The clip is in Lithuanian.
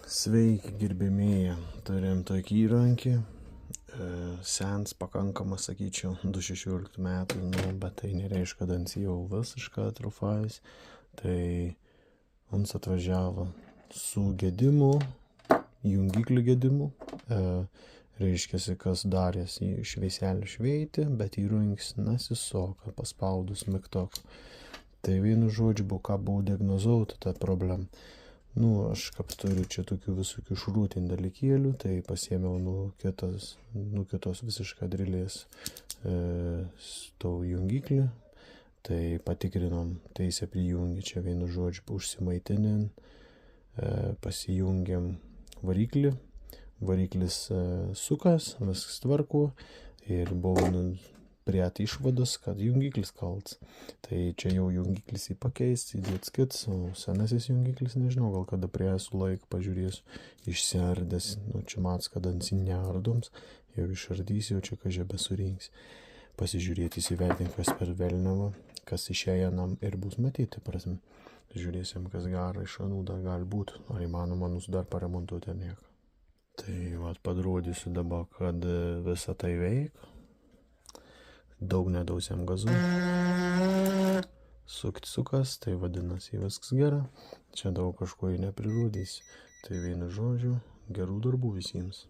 Sveiki, gerbėmėje. Turim tokį įrankį, sens pakankamas, sakyčiau, 2016 metų, bet tai nereiškia, kad ant jau visiškai atrofavęs. Tai mums atvažiavo su gedimu, jungiklių gedimu. Reiškiasi, kas darėsi švieselį šveitį, bet įrankis nesisoka paspaudus mygtuką. Tai vienu žodžiu, ką buvo diagnozuota ta problema. Aš kaip turiu čia tokių visokių šrūtin dalykėlių, tai pasiėmiau kitos visiškai drilės to jungiklį, tai patikrinom, teisę prijungį, čia vienu žodžiu užsimaitinin, pasijungiam variklį, variklis sukas, viskas tvarko ir buvo prie išvados, kad jungiklis kaltas. Tai čia jau jungiklis pakeis, įdėts kits, o senasis jungiklis, nežinau, gal kada priesu laiką pažiūrėsiu, išsiardęs, čia mats, kad ant neardoms, jau išardys, jau čia kažkai besurinks. Pasižiūrėti, įsivertinti, kas per velniavą, kas išėję nam ir bus matyti, prasme. Žiūrėsim, kas gera iš anų dar gali būti, ar įmanoma nus dar paremontuoti ar nieko. Tai padrodysiu dabar, kad visą tai veikia. Daug nedausiam gazu. Sukti sukas, tai vadinasi viskas gera. Čia daug kažko neprirūdys. Tai vienu žodžiu, gerų darbų visiems.